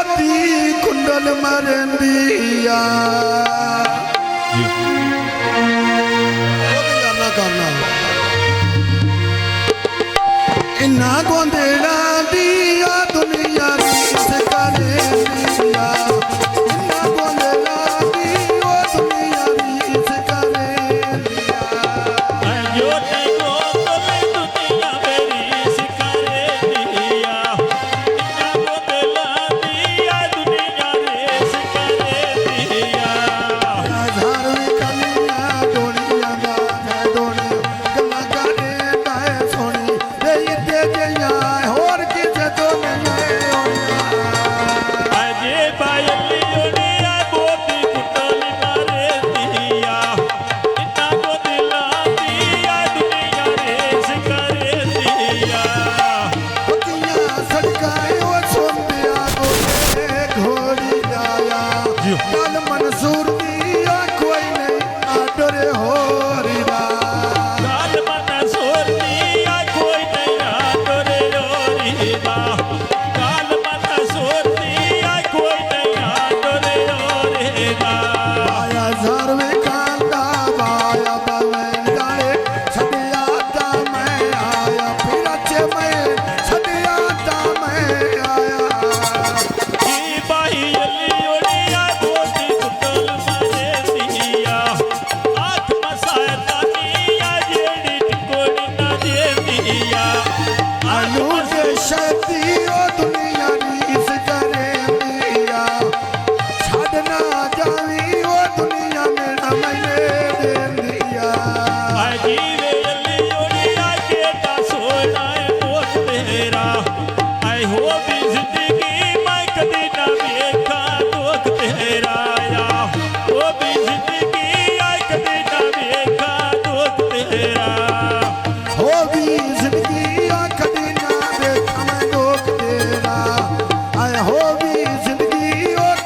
मोती कुंडल मरंदिया करना इन्ना गोंदेड़ा दिया दुनिया रीस करे दिया इन्ना गोंदेड़ा दिया दुनिया रीस करे दिया जो तेरो तले दुनिया रीस करे दिया इन्ना गोंदेड़ा दिया दुनिया रीस करे दिया झारवी कलिया डोलिया गाए डोली गला गाने गाए सोनी दे दे दिया और किसे तो नहीं अजे बायली ओनिया बोती कुटली मारे दिया इन्ना गोंदेड़ा दिया दुनिया रीस करे दिया पतिया सड़काए वो सोंदिया गोले घोड़ी जाया कल मंसूर दिया कोई नहीं आडरे हो रिदा काल मना सोर दिया कोई नहीं आडरे ओरीदा काल मना सोर दिया कोई नहीं आडरे ओरीदा आया झारवे कांदा बाया बवन गाले छदिया ता मैं आया फिर अच्छे मैं छदिया ता मैं आया की बाई अली ओनिया बोती कुटल मारे दिया आठ मसायता निया जेड़ी टिकोड़ी ना दे दिया अनु के शक्ति ओ दुनिया रीस करे दिया छड़ना जावी ओ दुनिया में मैंने दे दिया जीवे अली ओनिया केटा सोना है पोत तेरा आई हो भी जिंदगी मैं कदी ना देखा दुख तेरा या हो भी जिंदगी आई कदी ना देखा दुख तेरा हो भी जिंदगी कदी ना देखा मैं लोग तेरा आए हो भी जिंदगी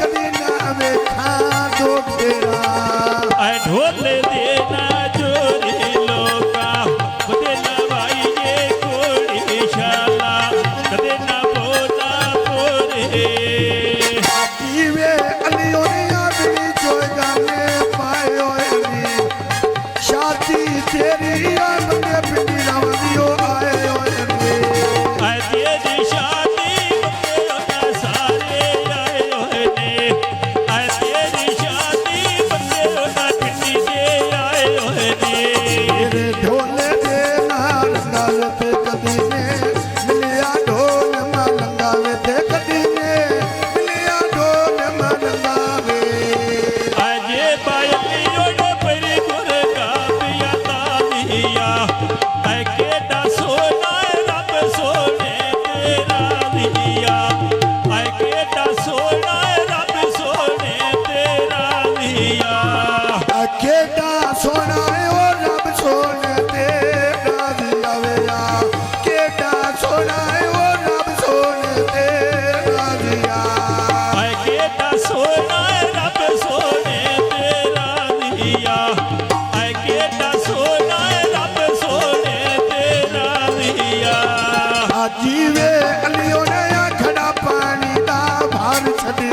कदी ना देखा लोग तेरा आई ढोले देना जोरी लोका कदे ना भाई ये कोड़ी शाला कदे ना बोला बोरे जीवे अलियों ने आदमी जोए गाने पाए होए नी शादी तेरी बंदे पिंडी रावदियो आए होए नी आई तेरी शादी बंदे ना सारे आए होए ने आई तेरी शादी बंदे ना पिंडी दे आए होए ने तेरे ढोले दे नाल गल पे कदी ने मिलिया ढोल मलंगावे ते कदी ने मिलिया ढोल मलंगावे आजे बायली ओने परी गुर का पिया तालिया आई केटा सोना रब सोने तेरा दिया आई केटा सोना रब सोने तेरा दिया केड़ा सोना है ओ रब सोने तेरा दिया वेया केड़ा सोना है ओ रब सोने तेरा दिया आई केटा सोना रब सोने तेरा दिया आई केटा सोना रब सोने तेरा दिया जीवे अलियों ने खड़ा पानी दा भार छड़ी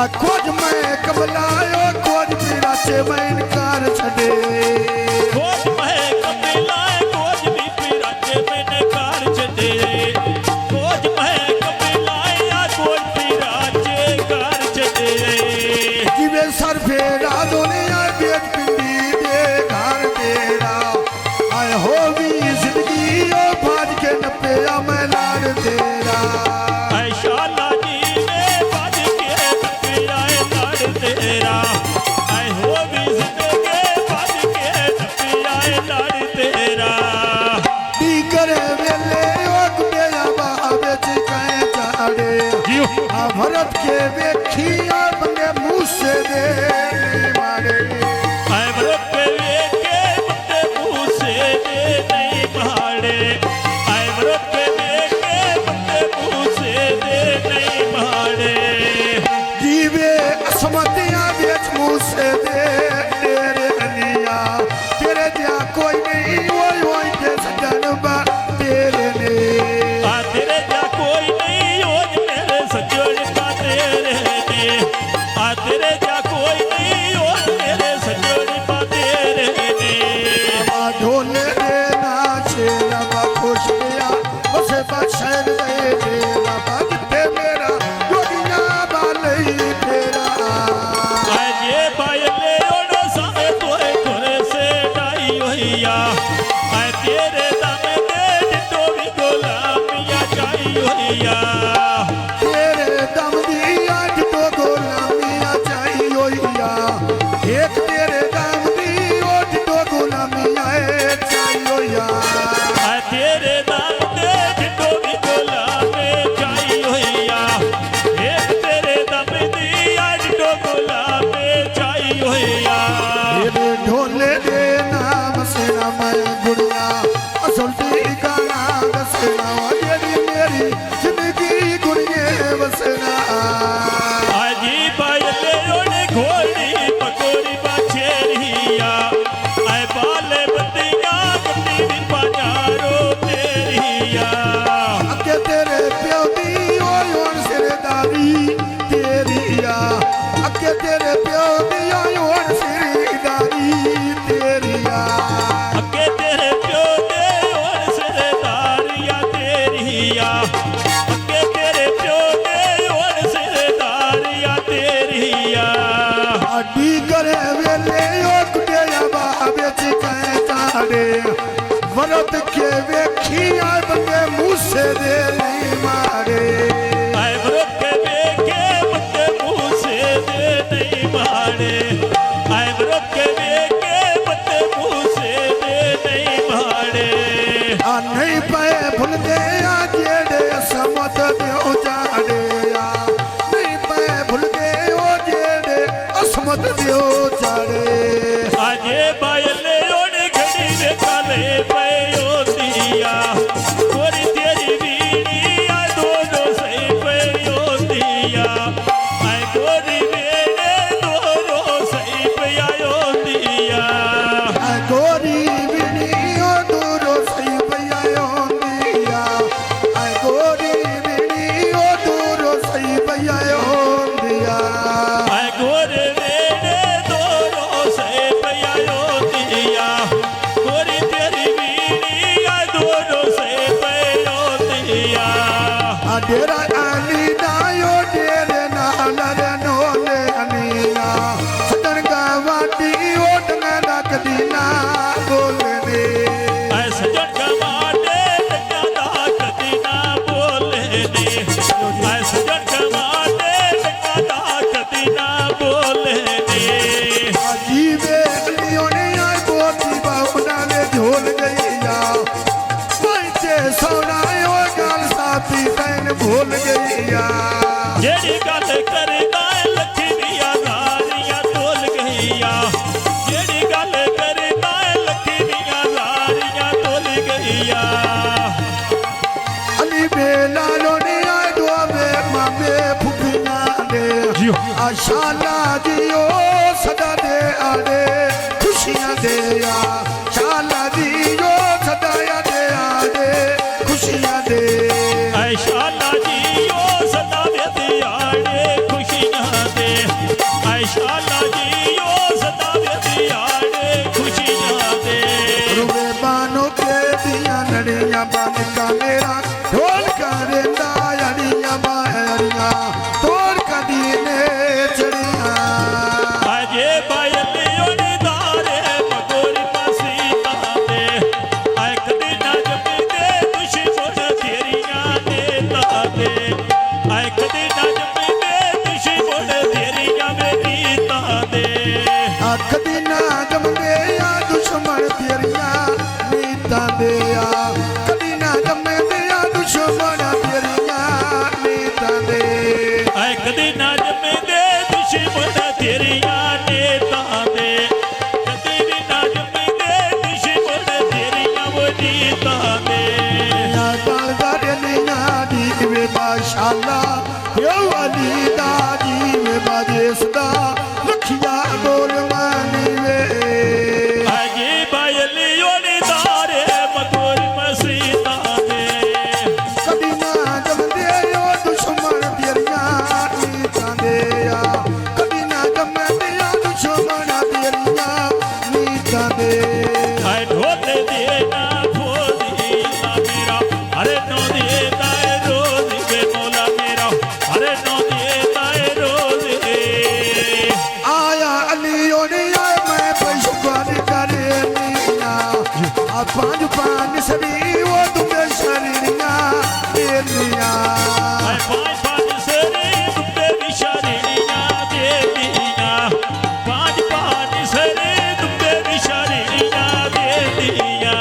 आ खोज मैं कबलायो खोज पीरा से मैं इनकार छड़े खोज मैं कपिलाए खोज भी पिराचे मैंने कार छदे खोज मैं कपिलाए या खोज पिराचे कार छदे जीवे सर फेरा दुनिया बेच पिंडी दे घर तेरा आए हो भी जिंदगी ओ भाज के नपया मैं लाड तेरा ऐ शाला जी में बाज के नपियाए लाड़ तेरा ऐ हो भी जिंदगी बाज के नपियाए लाड़ तेरा दी करे वेले ओ गुडेया बाबे चिकाए चाड़े आ भरत के वेखिया बंदे मुंह से दे मारे ऐ व्रत पे के बंदे मुँह से दे नहीं मारे ऐ व्रत पे के बंदे मुँह से दे नहीं मारे जीवे असमतिया बेच मुंह से दे तेरे अनिया तेरे दिया कोई नहीं ओए ओए के सजन बा तेरे ने आ तेरे जा कोई नहीं हो मेरे सजन का मूसे दे नहीं मारे आए मृत वेखे बंदे मूसे दे नहीं मारे आए मृत वेखे बंदे मूसे दे नहीं मारे आ नहीं पे भूल दे आ जेड़े असमत दियो जाड़े आ नहीं पे भूल दे ओ जेड़े असमत दियो जाड़े आजे बायले ओने घड़ी रे काले पयो दिया गोरी तेरी बीड़ी आ दो सही पयो दिया आए गोरी मेरे दो सही पयो दिया आ गोरी बिनी ओ दूरो सही भैया दिया आ गोरी बिनी ओ दूरो सही भैया दिया आए गोरे मेरे दो सही पयो दिया गोरी तेरी बीड़ी आ दो सही पयो दिया आ डेरा आली दायो डेरे नाल रे नोले अनिया सदन का वाटी ओट में रखदी ना बोले दे ऐ सजन कमाटे टका दा कदी ना बोले ने ऐ सजन कमाटे टका दा कदी ना बोले ने जीवे अलियों ने आए बोती बाहुना ने झोल गईया पैसे सोनायो गाल साथी तैन भूल गईया जेड़ी गल करदा लखी दिया लारियां तोल गईया जेड़ी गल करदा लखी दिया लारियां तोल गईया अली बेलालो ने आए दो में मामे फुफिना दे आशाला दियो सदा दे आदे खुशियां दे या शाला दियो सदा या दे आदे खुशियां दे ऐ शाला जी ओ सदा दियाड़े खुशियां दे ऐ शाला जी ओ सदा दियाड़े खुशियां दे रुवे बानो के दिया नड़िया बन का मेरा ढोल करेंदा अड़िया बाहरिया तोड़ का दीने चढ़िया अजे बायले ओने दारे मगोरी मसीता दे ऐ कदी ना जमी दे दुश्मन तेरियां ने तादे ऐ कदी ना जमी दे दुश्मन तेरियां मेरी तादे अख दिना जमदे या दुश्मन तेरिया नीता दे या कदी ना जमदे या दुश्मन तेरिया नीता दे ऐ कदी ना जमे दे दुश्मन तेरियां ने तादे कदी भी ना जमे दे दुश्मन तेरियां वो नीता दे या बाल गाड़े निया दी वे माशाल्ला यो अली दा जी वे बाजेसदा लखिया बोल मानी वे अजे बायली ओने दारे मगोरी मसीता दे कदी ना जमदे यो दुश्मन तेरिया नीता दे या कदी ना जमदे या दुश्मन तेरिया नीता दे ऐ ढोले दे ना खोदी ना मेरा अरे नो दे दाए रोज के मौला मेरा अरे नो दे दाए रोज आया अलियों ने आए मैं पैशुगारी करे नीना आ पांच सरी वो तुम्हें शरीरिया देनिया ऐ पांच सरे दुबे विशारियां दे दिया पांच सरे दुबे विशारियां दे दिया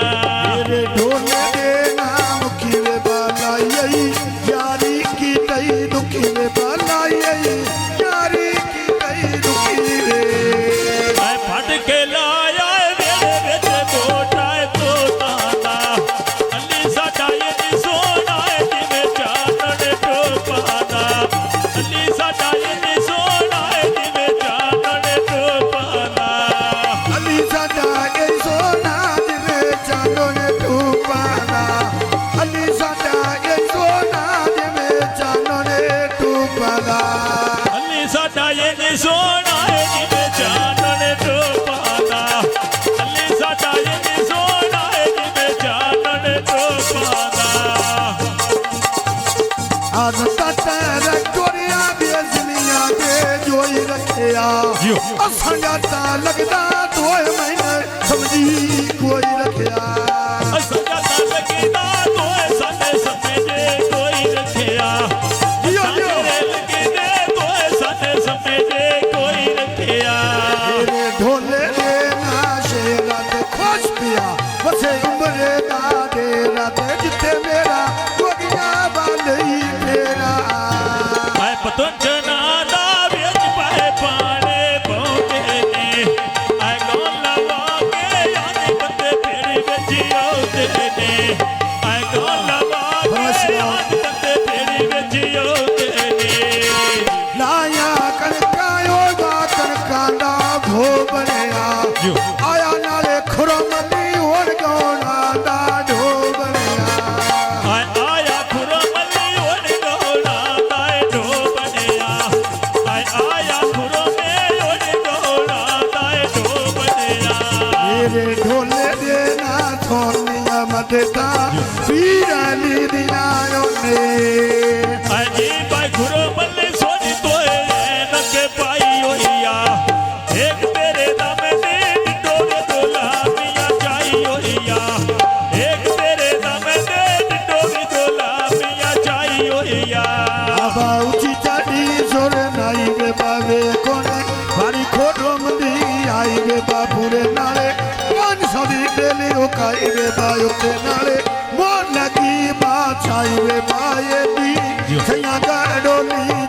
मेरे ढोले दे नाम की वे बालाई यारी की कई दुखी वे बालाई यारी की कई दुखी वे ऐ फट के लाया वेले विच गोटा तो ताना अली साडा ये सोना जिवें चानण टोपाना अली साडा ये सोना जिवें चानण टोपाना अली साडा के सोना जिवे चांदो ने टूपाना अली साडा के सोना जिवे चांदो ने टूपाना अली साडा ये सोना जिवें चानण टोपाना अली साडा ये सोना जिवें चानण टोपाना आज तटर कोरिया बेजनिया दे जोई रखिया असांजा ता लगदा 2 महीने समझी कोई रखिया सजा लगदा तो साडे समे ਸੁਝਣਾ ਦਾ ਵਿੱਚ ਪਾਏ ਪਾਣੇ ਪਾਉਂਦੇ ਨੇ ਆਏ ਗਾਉਣ ਲਵਾ ਕੇ ਆਨੇ ਬੰਦੇ ਪੀੜੀ ਵਿੱਚ ਆਉਂਦੇ ਨੇ ਆਏ ਗਾਉਣ ਲਵਾ ਕੇ ਆਨੇ ਬੰਦੇ ਪੀੜੀ ਵਿੱਚ ਆਉਂਦੇ ਨੇ ਲਾਇਆ ਕਣਕਾਂ ਉਹਦਾ ਕਣਕਾਂ ਦਾ ਭੋ ਬਣਿਆ ਆਇਆ ਨਾਲੇ ਖੁਰਮ ਦੀ ਹੋਰ ਗਾਉਣਾ ਦਾ ਢੋ ਬਣਿਆ ਆਇਆ ਖੁਰਮਲੀ ਹੋਣ ਗਾਉਣਾ ਦਾ ਢੋ ਬਣਿਆ ਆਇਆ ਖੁਰਮੇ ਹੋਣ ਗਾਉਣਾ ਦਾ ਢੋ ਬਣਿਆ ਮੇਰੇ ਢੋਲੇ ਦੇ ਨਾ ਥੋਨੀਆਂ ਮਦਦਾ ਪੀਰਾਲੀ ਦੀਆਂ ਉਹਨੇ ਅਜੀ ਬਾਈ ਖੁਰਮਲੀ ਸੋਨੀ ਤੋਏ ਨਕੇ ਪਾਈ ਹੋਈਆ ਇੱਕ ਤੇਰੇ ਦਮ ਦੇ ਡੋਰੇ ਦੁਲਾਮੀਆਂ ਚਾਈ ਹੋਈਆ ਇੱਕ ਤੇਰੇ ਦਮ ਦੇ ਡੋਰੇ ਦੁਲਾਮੀਆਂ ਚਾਈ ਹੋਈਆ ਆਬਾ ਉੱਚੀ ਚਾੜੀ ਜ਼ੋਰ ਨਾਈ ਵੇ ਬਾਵੇ ਕੋਨੇ ਵਾਰੀ ਖੋਡਮ ਦੀ ਆਈ ਵੇ ਬਾਪੂਰੇ ਨਾਲੇ 500 ਦੀ ਡੇਲੀ ਉਹ ਕਾਈ ਵੇ ਬਾਇਓ ਤੇ ਨਾਲੇ ਮੋਨ ਲੱਗੀ ਬਾਛਾਈ ਵੇ ਬਾਏ ਦੀ ਸਈਆਂ ਦਾ ਡੋਲੀ